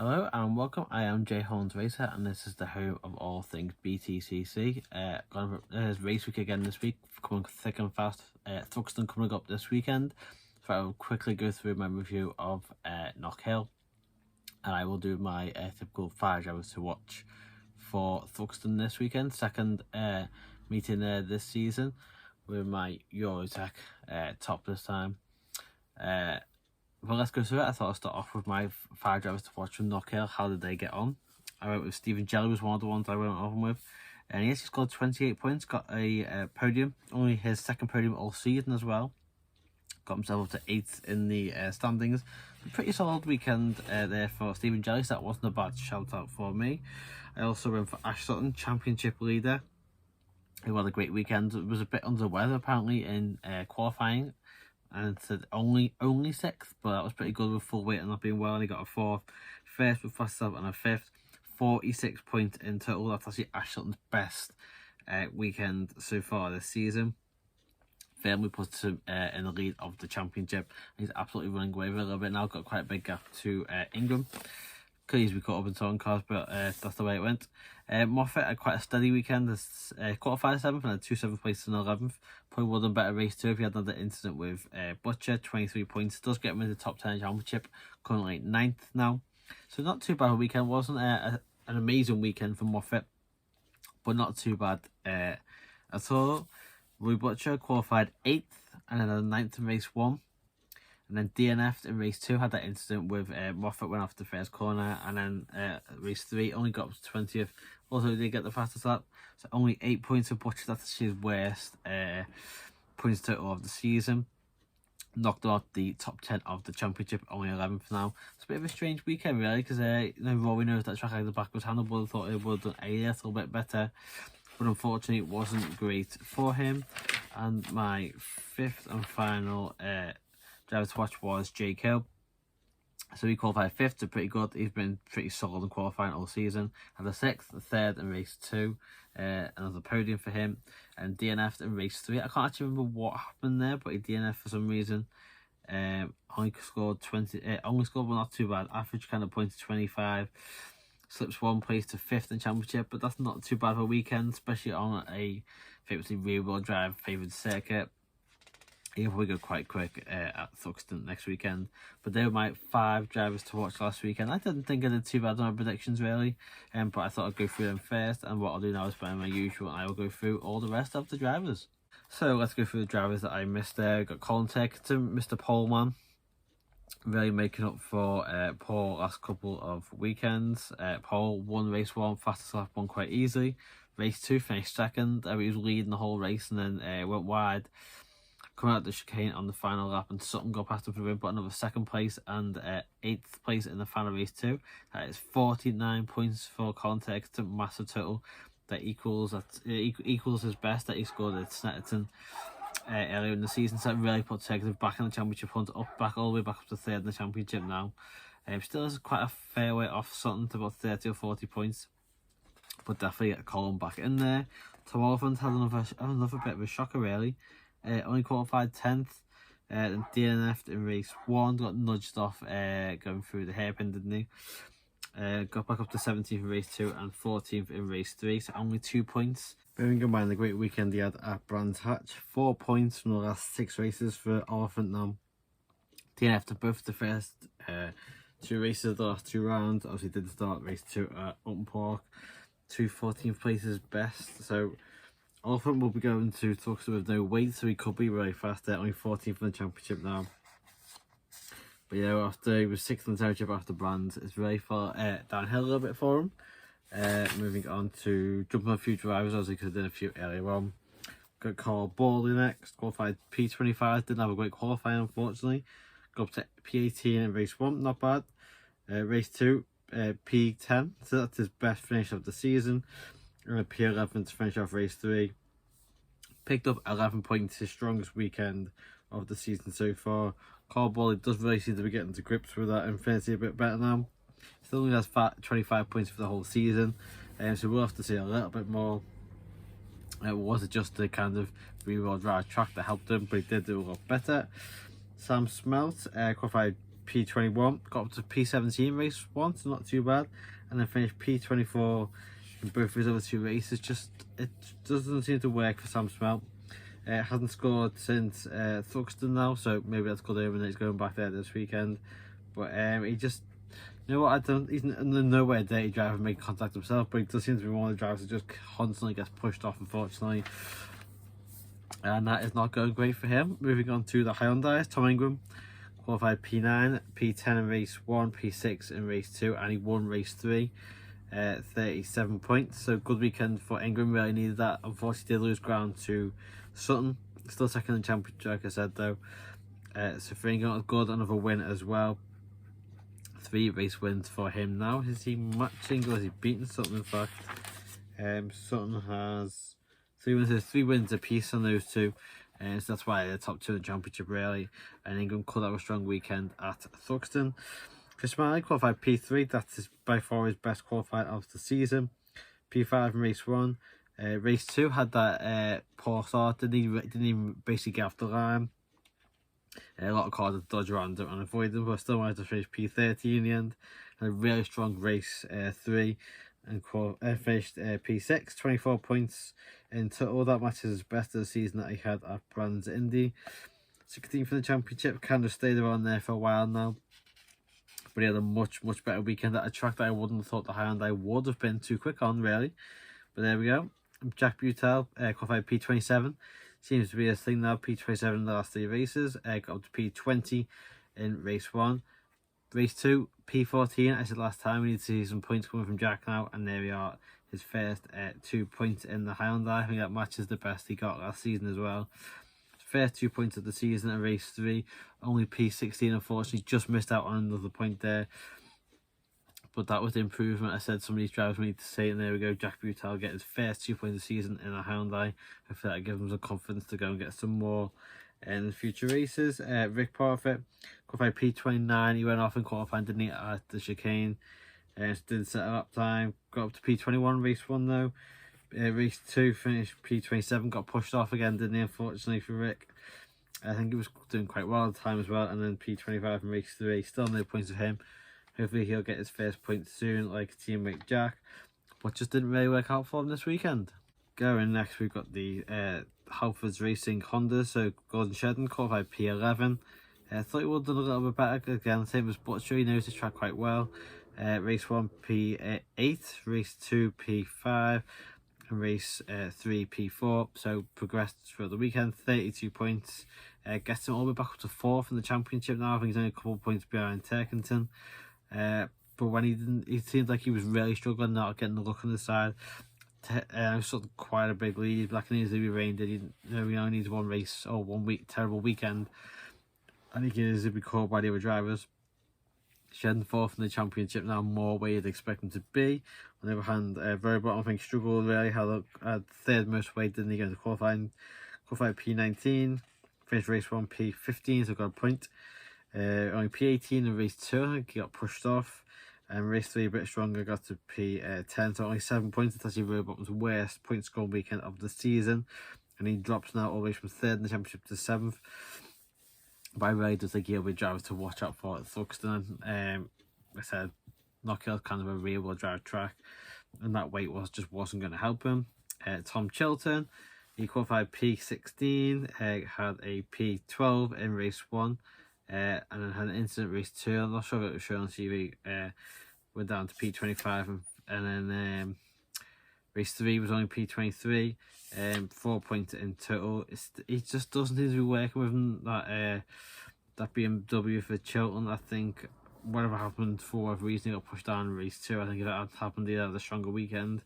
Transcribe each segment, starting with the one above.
Hello and welcome. I am Jay Holmes Racer, and this is the home of all things Btcc. There's race week again this week, coming thick and fast. Thruxton coming up this weekend, so I will quickly go through my review of Knockhill, and I will do my typical 5 drivers to watch for Thruxton this weekend. Second meeting there this season with my Eurotech top this time. Well, let's go through it. I thought I'd start off with my 5 drivers to watch from Knockhill. How did they get on? I went with Stephen Jelly, was one of the ones I went on with. And he actually scored 28 points, got a podium, only his second podium all season as well. Got himself up to 8th in the standings. A pretty solid weekend there for Stephen Jelly, so that wasn't a bad shout out for me. I also went for Chilton, championship leader, who had a great weekend. It was a bit under weather apparently in qualifying, and said only 6th, but that was pretty good with full weight and not being well. And he got a 4th, first with fast up and a 5th, 46 points in total. That's actually Ashton's best weekend so far this season. Firmly puts him in the lead of the championship. He's absolutely running away with it a little bit now. Got quite a big gap to Ingram. Could easily be caught up in towing cars, but that's the way it went. Moffat had quite a steady weekend. Qualified 7th and had 2 7th places in 11th. Probably would have done better race too if he had another incident with Butcher. 23 points. Does get him in the top 10 championship. Currently 9th now. So not too bad a weekend. Wasn't an amazing weekend for Moffat, but not too bad at all. Roy Butcher qualified 8th and then had 9th in race 1. And then DNF'd in race 2, had that incident with Moffat, went off the first corner, and then race 3 only got up to 20th. Also did get the fastest lap, so only 8 points for Butcher. That's his worst points total of the season. Knocked out the top 10 of the championship, only 11th now. It's a bit of a strange weekend really, because Rory knows that track like the back was handled. Would have thought it would have done a little bit better, but unfortunately it wasn't great for him. And my 5th and final driver to watch was Jake Hill. So he qualified 5th, so pretty good. He's been pretty solid in qualifying all season. Had a 6th, a 3rd in race 2, another podium for him, and DNF'd in race 3. I can't actually remember what happened there, but he DNF'd for some reason. Only scored but not too bad. Average kind of points 25. Slips 1 place to 5th in championship, but that's not too bad of a weekend, especially on a famously rear-wheel drive favoured circuit. He'll probably go quite quick at Thruxton next weekend. But they were my 5 drivers to watch last weekend. I didn't think I did too bad on my predictions really, but I thought I'd go through them first. And what I'll do now is by my usual, I will go through all the rest of the drivers. So let's go through the drivers that I missed there. Got Colin Turkington, Mr. Poleman, really making up for Paul last couple of weekends. Paul won race 1, fastest lap 1 quite easily. Race 2 finished 2nd. He was leading the whole race and then went wide, coming out the chicane on the final lap, and Sutton got past him for the win, but another 2nd place and 8th place in the final race too. That is 49 points for Colin Turkington, massive total. That equals his best that he scored at Snetterton earlier in the season. So that really put Turkington back in the championship hunt, back all the way back up to 3rd in the championship now. Still is quite a fair way off Sutton to about 30 or 40 points, but definitely get Colin back in there. Tom Oliphant had another bit of a shocker really. Only qualified 10th, then DNF'd in race 1, got nudged off going through the hairpin, didn't he? Got back up to 17th in race 2 and 14th in race 3, so only 2 points. Birmingham by the great weekend he had at Brands Hatch. 4 points from the last 6 races for Oliphant now. DNF'd to both the first 2 races, the last 2 rounds. Obviously did start race 2 at Oulton Park. 2 14th places best, so Oliphant will be going to Thruxton with no weight, so he could be really fast there, only 14th in the championship now. But yeah, after he was 6th in the championship after Brands, it's very far downhill a little bit for him. Moving on to jumping on a few drivers, as he could have done a few earlier on. Got Carl Borley next, qualified P25, didn't have a great qualifying unfortunately. Got up to P18 in race 1, not bad. Race 2, P10, so that's his best finish of the season. P11 to finish off race 3. Picked up 11 points, his strongest weekend of the season so far. Carl Borley does really seem to be getting to grips with that Infinity a bit better now. Still only has 25 points for the whole season, so we'll have to see a little bit more. Was it just the kind of rear-wheel drive track that helped him, but he did do a lot better. Sam Smelt qualified P21, got up to P17 race 1, so not too bad, and then finished P24 in both of his other 2 races. Just, it doesn't seem to work for Sam Smelt. Hasn't scored since Thruxton now, so maybe that's good over and he's going back there this weekend. But he just, you know what, he's nowhere dirty driver making contact himself, but he does seem to be one of the drivers that just constantly gets pushed off, unfortunately. And that is not going great for him. Moving on to the Hyundai, Tom Ingram qualified P9, P10 in race 1, P6 in race 2, and he won race 3. 37 points, so good weekend for Ingram, really needed that. Unfortunately did lose ground to Sutton, still second in the championship like I said though. So for Ingram, good, another win as well. 3 race wins for him now. Is he matching or has he beaten Sutton in fact? Sutton has 3 wins, 3 wins apiece on those 2. So that's why they're top 2 in the championship really. And Ingram could have a strong weekend at Thruxton. Chris Smiley qualified P3, that's by far his best qualified of the season. P5 in race 1. Race 2 had that poor start, didn't even basically get off the line. A lot of cars had dodged around it and avoided them, but still managed to finish P30 in the end. And a really strong race 3 and finished P6, 24 points in total. That matches his best of the season that he had at Brands Indy. 16th in the championship, kind of stayed around there for a while now. But he had a much better weekend at a track that I wouldn't have thought the Hyundai would have been too quick on, really. But there we go. Jack Butel qualified P27. Seems to be a thing now, P27 in the last 3 races. Got up to P20 in race 1. Race 2, P14. I said last time we need to see some points coming from Jack now. And there we are. His first 2 points in the Hyundai. I think that matches the best he got last season as well. First 2 points of the season at race 3, only P16 unfortunately, just missed out on another point there, but that was the improvement. I said some of these drivers we need to say, and there we go. Jack Butel get his first 2 points of the season in a Hyundai. I feel like that gives him some confidence to go and get some more in future races. Rick Parfit qualified P29, he went off in qualifying, didn't he, at the chicane, didn't set up time, got up to P21 race 1 though. Race 2 finished P27, got pushed off again, didn't he, unfortunately for Rick. I think he was doing quite well at the time as well. And then P25 in race 3, still no points of him. Hopefully he'll get his first point soon, like teammate Jack. But just didn't really work out for him this weekend. Going next, we've got the Halfords Racing Honda. So Gordon Shedden qualified P11. Thought he would have done a little bit better. Again, same as Butcher, he knows the track quite well. Race 1 P8, race 2 P5. And race 3 P4, so progressed throughout the weekend. 32 points, gets him all the way back up to 4th in the championship now. I think he's only a couple of points behind Turkington, but when he didn't, it seemed like he was really struggling, not getting the look on the side. Sort of quite a big lead. Black and easily be reigned. He only needs 1 race or 1 week terrible weekend, and he can easily be caught by the other drivers. Shedden 4th in the championship now, more where you'd expect him to be. On the other hand, very bottom, I think, struggled really, had 3rd most weight, didn't he, go into qualifying. Qualified P19, finished race 1 P15, so got a point. Only P18 in race 2, I think he got pushed off. And race 3 a bit stronger, got to P10, so only 7 points. It's actually Robottom's worst point scoring weekend of the season. And he drops now all the way from 3rd in the championship to 7th. But I really do think he'll be drivers to watch out for at Thruxton. I said Knockhill is kind of a real world drive track, and that weight just wasn't going to help him. Tom Chilton, he qualified P16, had a P12 in race 1, and then had an incident race 2. I'm not sure if it was shown on TV. Went down to P25, and then race 3 was only P23. 4 points in total. He just doesn't seem to be working with him, that BMW for Chilton. I think whatever happened, for whatever reason, he got pushed down in race 2. I think if that had happened, he'd have a stronger weekend,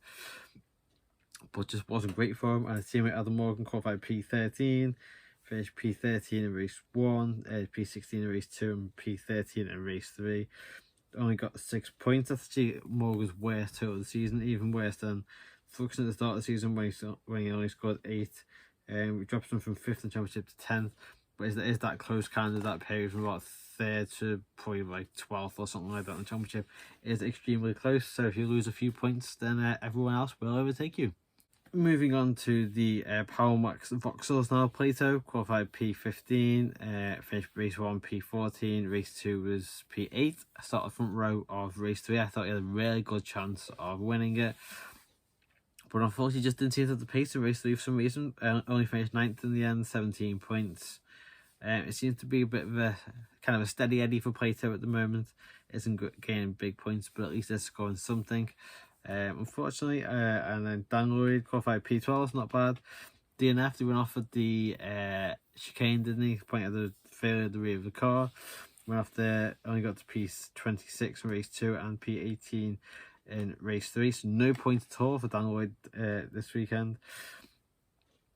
but just wasn't great for him. And his teammate Adam Morgan qualified P13, finished P13 in race 1, P16 in race 2, and P13 in race 3. Only got 6 points. That's actually Morgan's worst total of the season, even worse than Thruxton at the start of the season when he only scored 8. We dropped him from 5th in the championship to 10th. But is that close, kind of that period from about 3rd to probably like 12th or something like that in the championship is extremely close. So if you lose a few points, then everyone else will overtake you. Moving on to the Power Max Vauxhalls now. Plato qualified P15, finished race 1 P14, race 2 was P8. I started front row of race 3. I thought he had a really good chance of winning it, but unfortunately just didn't seem to have the pace of race 3 for some reason. Only finished 9th in the end, 17 points. It seems to be a bit of a kind of a steady Eddie for Plato at the moment. Isn't gaining big points, but at least they're scoring something. Unfortunately, and then Dan Lloyd qualified P12, not bad. DNF, they went off at the chicane, didn't he? Point at the failure at the rear of the car. Went off there, only got to P26 in race 2 and P18 in race 3. So no points at all for Dan Lloyd this weekend.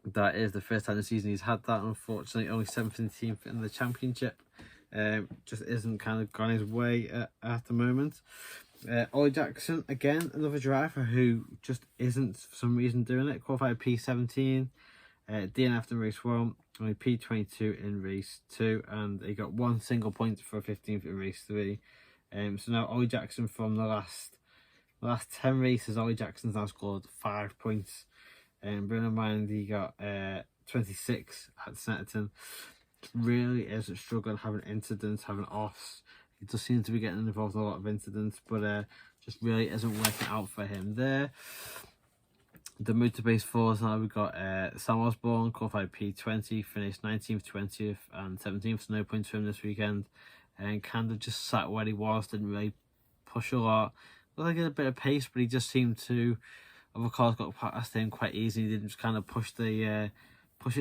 That is the first time this season he's had that, unfortunately. Only 17th in the championship. Just isn't kind of gone his way at the moment. Ollie Jackson, again, another driver who just isn't for some reason doing it. Qualified P17, DNF in race 1, only P22 in race 2, and he got one single point for 15th in race 3. So now Ollie Jackson, from the last 10 races, Ollie Jackson's now scored 5 points. Bearing in mind he got 26 at Snetterton. Really is struggling, having incidents, having offs. He does seem to be getting involved in a lot of incidents, but just really isn't working out for him there. The motor-based fours now, we've got Sam Osbourne, qualified P20, finished 19th, 20th and 17th, so no points for him this weekend. And kind of just sat where he was, didn't really push a lot. Looked like he had a bit of pace, but he just seemed to, other cars got past him quite easy. He didn't just kind of push it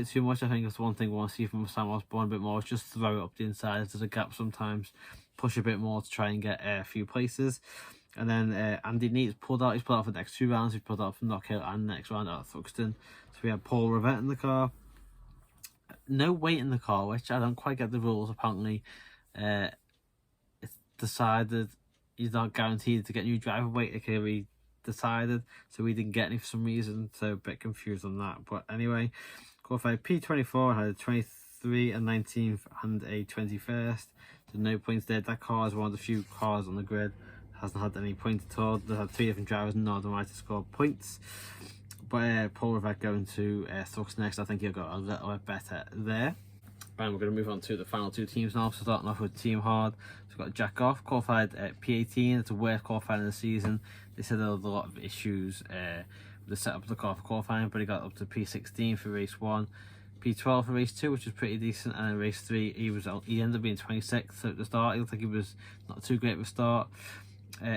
too much. I think that's one thing we want to see from Sam Osbourne a bit more, is just throw it up the inside. There's a gap sometimes, push a bit more to try and get a few places. And then Andy Neat's pulled out. He's pulled out for the next 2 rounds. He's pulled out for Knockhill and the next round out at Thruxton. So we had Paul Revere in the car. No weight in the car, which I don't quite get the rules. Apparently, it's decided he's not guaranteed to get new driver weight. Okay, we decided, so we didn't get any for some reason. So a bit confused on that. But anyway, qualified P24, had a 23 and 19th and a 21st. So no points there. That car is one of the few cars on the grid hasn't had any points at all. They had 3 different drivers, none of them right to score points. But Paul Revere going to Thruxton next, I think he'll go a little bit better there. And we're going to move on to the final 2 teams now. So starting off with Team Hard, so we've got Jack Goff, qualified at P18. It's the worst qualifying of the season. They said there were a lot of issues with the setup of the car for qualifying, but he got up to P16 for race 1. P12 for race 2, which was pretty decent, and in race 3 he ended up being 26th at the start. He looked like he was not too great of a start.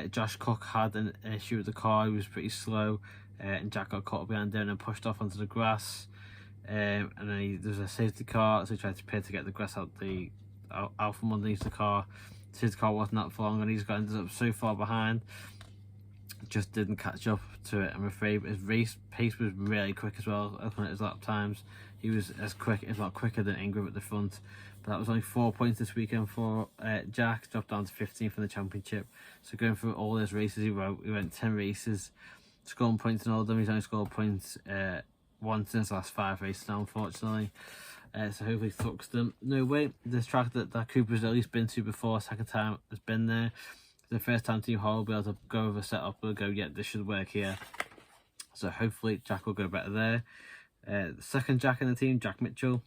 Josh Cook had an issue with the car. He was pretty slow, and Jack got caught behind there and pushed off onto the grass. And then there was a safety car, so he tried to pit to get the grass out from underneath the car. The safety car wasn't that for long, and he's ended up so far behind, just didn't catch up to it, I'm afraid. But his race pace was really quick as well. Looking at his lap times, he was as quick, if not quicker, than Ingram at the front. But that was only 4 points this weekend for Jack. Dropped down to 15th in the championship. So going through all his races, he went 10 races, scoring points in all of them. He's only scored points once in his last 5 races now, unfortunately. So hopefully Thruxton. No way, this track that Cooper's at least been to before, second time has been there. The first time Team Hall will be able to go over a setup, will go, yeah, this should work here. So hopefully Jack will go better there. The second Jack in the team, Jack Mitchell,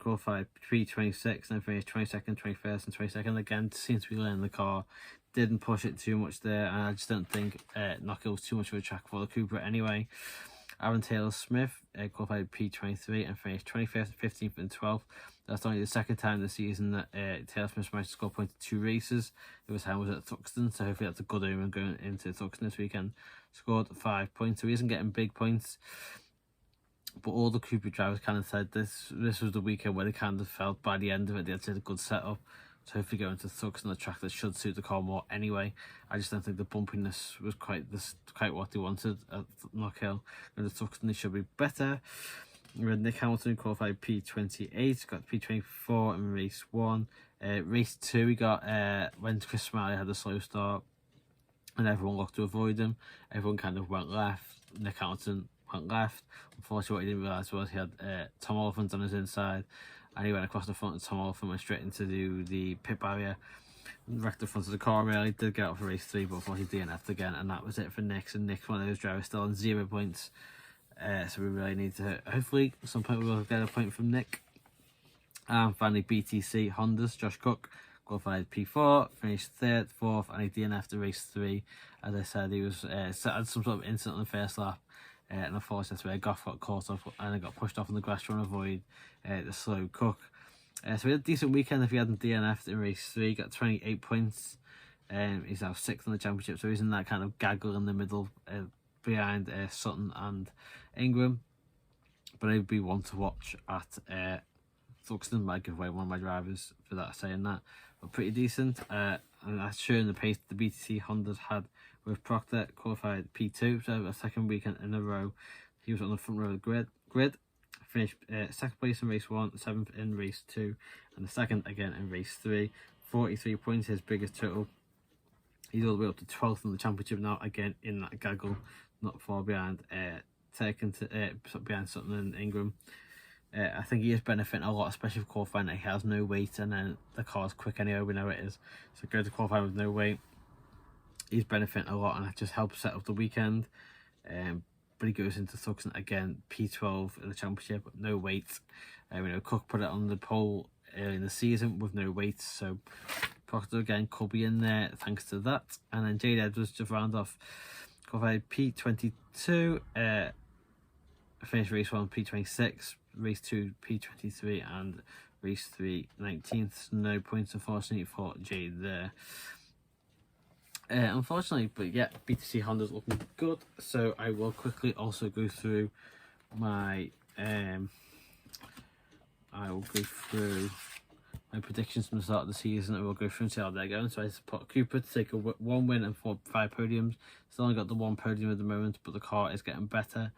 qualified P26, then finished 22nd, 21st and 22nd. Again, seems to be learning the car. Didn't push it too much there, and I just don't think Knockhill was too much of a track for the Cooper anyway. Aaron Taylor-Smith qualified P23 and finished 21st, 15th and 12th. That's only the second time this season that Taylor-Smith managed to score points in 2 races. The first time was at Thruxton, so hopefully that's a good omen going into Thruxton this weekend. Scored 5 points, so he isn't getting big points. But all the Cooper drivers kind of said this was the weekend where they kind of felt by the end of it they had a good setup. So hopefully going to Thruxton, a track that should suit the car more anyway. I just don't think the bumpiness was quite what they wanted at Knockhill. And the Thruxton, they should be better. Nick Hamilton qualified P28, got P24 in race 1. Race 2, we got when Chris Smiley had a slow start and everyone looked to avoid him. Everyone kind of went left. Nick Hamilton went left. Unfortunately, what he didn't realise was he had Tom Oliphant on his inside, and he went across the front, and Tom Oliphant went straight into the pit barrier. wrecked the front of the car really. Did get out for race 3, but unfortunately DNF'd again, and that was it for Nick. So Nick's one of those drivers still on 0 points. So we really need to, hopefully at some point we will get a point from Nick. And finally BTC Honda's Josh Cook qualified P4, finished 3rd, 4th, and he DNF'd the race 3. As I said, he was had some sort of incident on the first lap, and unfortunately Goff got caught up and it got pushed off on the grass trying to avoid the slow Cook. So we had a decent weekend if he hadn't DNF'd in race 3, got 28 points. He's now 6th in the championship, so he's in that kind of gaggle in the middle behind Sutton and Ingram. But he'd be one to watch at Thruxton. Might give away one of my drivers for that saying that, but pretty decent. And that's showing the pace the BTC Hondas had with Proctor, qualified P2, so a second weekend in a row. He was on the front row of the grid. Finished 2nd place in race 1, 7th in race 2, and the 2nd again in race 3. 43 points, his biggest total. He's all the way up to 12th in the championship now, again in that gaggle, not far behind behind Sutton and Ingram. I think he is benefiting a lot, especially for qualifying that he has no weight, and then the car's quick anyway, we know it is. So go to qualifying with no weight, he's benefiting a lot, and it just helps set up the weekend. But he goes into Thruxton again, P12 in the championship, no weight. We know Cook put it on the pole early in the season with no weight, so Proctor again could be in there thanks to that. And then Jade Edwards just round off, qualified P22, finished race 1 P26, race 2 P23, and race 3 19th. No points unfortunately for Jade there. Unfortunately, but yeah, BTC Honda's looking good. So I will quickly also go through my predictions from the start of the season, and we'll go through and see how they're going. So I put Cooper to take a 1 win and 5 podiums. Still only got the 1 podium at the moment, but the car is getting better.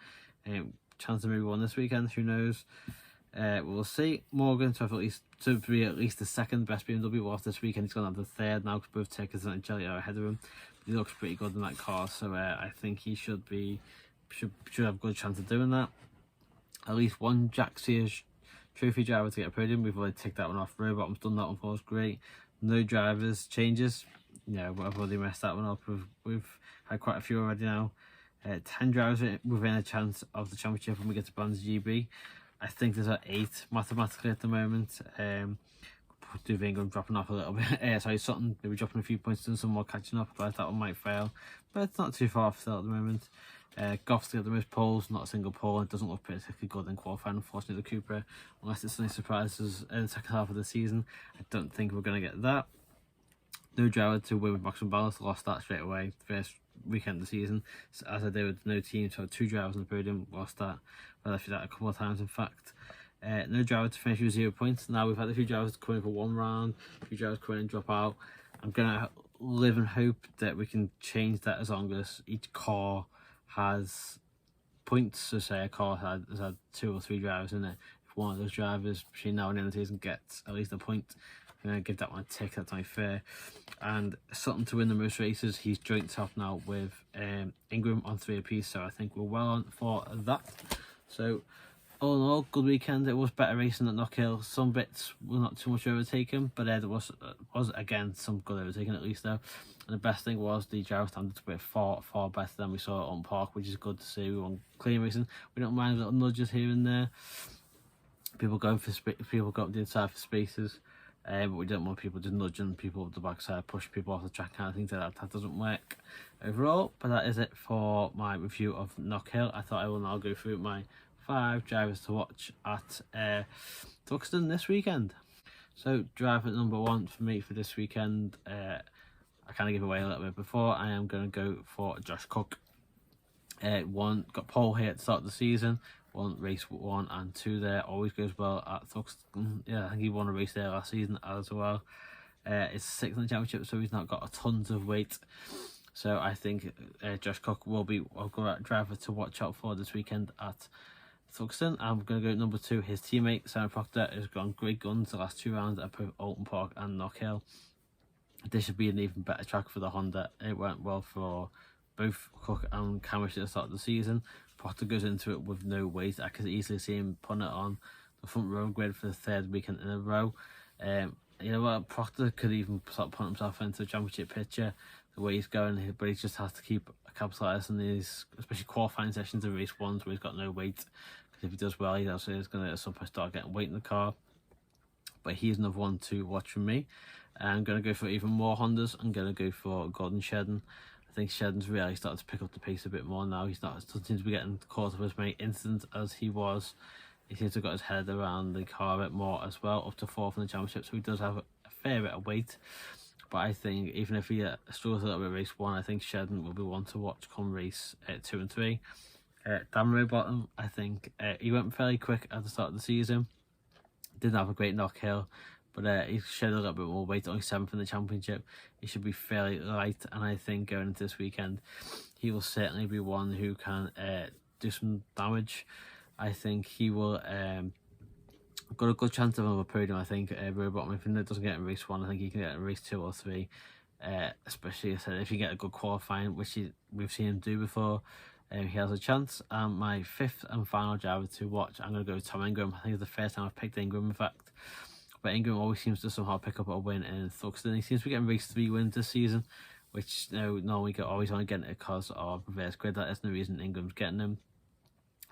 Chance of maybe 1 this weekend, who knows? We'll see. Morgan to be at least the 2nd best BMW off this weekend. He's gone to the 3rd now, because both Tickers and Jelly are ahead of him. But he looks pretty good in that car, so I think he should have a good chance of doing that. At least one Jack Sears trophy driver to get a podium. We've already ticked that one off. Robottom's done that one for us, great. No drivers changes. Yeah, I've already messed that one up. We've had quite a few already now. 10 drivers within a chance of the championship when we get to Brands GB. I think there's 8 mathematically at the moment. Ingram dropping off a little bit. Sorry, Sutton maybe dropping a few points, doing some more catching up, but that one might fail. But it's not too far off still at the moment. Goff's got the most poles, not a single pole. It doesn't look particularly good in qualifying, unfortunately, the Cooper. Unless it's any surprises in the second half of the season, I don't think we're going to get that. No driver to win with maximum balance, lost that straight away. First weekend of the season, so as I did with no team, so 2 drivers on the podium, lost that. I left that a couple of times, in fact. No driver to finish with 0 points. Now we've had a few drivers come in for 1 round, a few drivers come in and drop out. I'm going to live and hope that we can change that as long as each car has points. So say a car has had 2 or 3 drivers in it. If one of those drivers between now and the end of the season gets at least a point, I'm going to give that one a tick. That's only fair. And Sutton to win the most races. He's joint top now with Ingram on 3 apiece, so I think we're well on for that. So all in all, good weekend. It was better racing at Knockhill. Some bits were not too much overtaken, but there was again some good overtaking at least though. And the best thing was the driver standards were far better than we saw at Oulton Park, which is good to see. We want clean racing. We don't mind little nudges here and there. People going up the inside for spaces, but we don't want people just nudging people up the backside, push people off the track, kind of things like that. That doesn't work overall. But that is it for my review of Knockhill. I thought I will now go through my 5 drivers to watch at Thruxton this weekend. So driver number 1 for me for this weekend, I kind of gave away a little bit before. I am going to go for Josh Cook. Got pole here at the start of the season. Won race 1 and 2 there. Always goes well at Thruxton. Yeah, I think he won a race there last season as well. It's 6th in the championship, so he's not got a tons of weight. So I think Josh Cook will be a great driver to watch out for this weekend at Thruxton. I'm going to go number 2. His teammate Simon Proctor has gone great guns the last 2 rounds at both Oulton Park and Knockhill. This should be an even better track for the Honda. It went well for both Cook and Camish at the start of the season. Proctor goes into it with no weight. I could easily see him putting it on the front row grid for the 3rd weekend in a row. you know what, Proctor could even start putting himself into a championship picture the way he's going, but he just has to keep capitalising these, especially qualifying sessions in race ones where he's got no weight. Because if he does well, he's going to at some point start getting weight in the car. But he's another one to watch from me. I'm going to go for even more Hondas. I'm going to go for Gordon Shedden. I think Shedden's really started to pick up the pace a bit more now. Doesn't seem to be getting caught up as many incidents as he was. He seems to have got his head around the car a bit more as well, up to 4th in the championship, so he does have a fair bit of weight. But I think even if he struggles a little bit race 1, I think Shedden will be one to watch come race 2 and 3. Dan Rowbottom, I think he went fairly quick at the start of the season. Didn't have a great Knockhill, but he shed a little bit more weight, only 7th in the championship. He should be fairly light, and I think going into this weekend, he will certainly be one who can do some damage. I think he will got a good chance of another podium. I think Rowbottom, if he doesn't get in race 1, I think he can get in race 2 or 3. Especially, I said, if you get a good qualifying, which we've seen him do before, he has a chance. My 5th and final driver to watch, I'm going to go with Tom Ingram. I think it's the first time I've picked Ingram, in fact. But Ingram always seems to somehow pick up a win in Thruxton. He seems to be getting race 3 wins this season, which normally always only getting it because of reverse grid. That isn't the reason Ingram's getting them.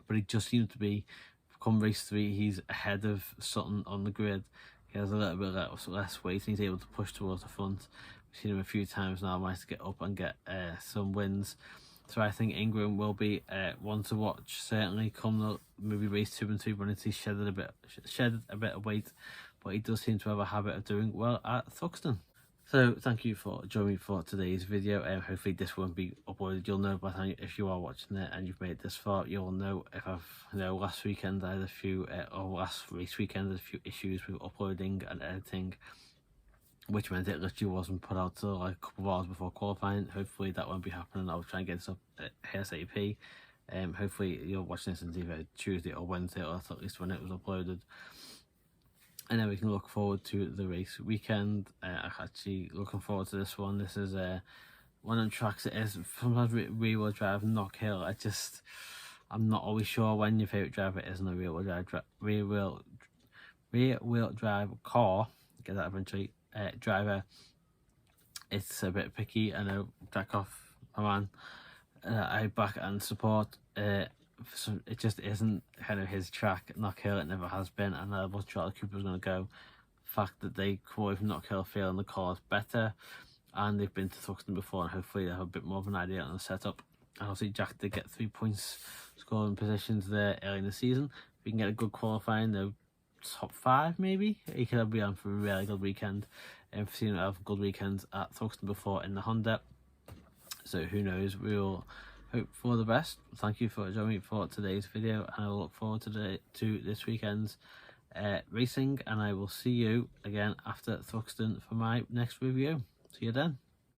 But he just seems to be, come race 3, he's ahead of Sutton on the grid. He has a little bit less weight and he's able to push towards the front. We've seen him a few times now, managed to get up and get some wins. So I think Ingram will be one to watch, certainly come the maybe race 2 and 3 when he's shedded a bit of weight, but he does seem to have a habit of doing well at Thruxton. So thank you for joining me for today's video. Hopefully this won't be uploaded. You'll know by the time, if you are watching it and you've made it this far, you'll know if last weekend I had a few, or last race weekend I had a few issues with uploading and editing, which meant it literally wasn't put out till like a couple of hours before qualifying. Hopefully that won't be happening. I'll try and get this up ASAP. Hopefully you're watching this on either Tuesday or Wednesday, or at least when it was uploaded. And then we can look forward to the race weekend. I'm actually looking forward to this one. This is one of the tracks that is sometimes rear-wheel drive, Knockhill. I'm not always sure when your favourite driver is in a rear-wheel drive car. Get that eventually. Driver. It's a bit picky. I know, back off, my man. I back and support. It just isn't kind of his track, Knockhill. It never has been, and I wasn't sure how Cooper was going to go. The fact that they come away from Knockhill feeling the car's better, and they've been to Thruxton before, and hopefully they have a bit more of an idea on the setup. And obviously Jack did get 3 points scoring positions there early in the season. If he can get a good qualifying, though, top 5 maybe, he could be on for a really good weekend. And we've seen him have good weekends at Thruxton before in the Honda, so who knows. We'll hope for the best. Thank you for joining me for today's video, and I will look forward to this weekend's racing, and I will see you again after Thruxton for my next review. See you then.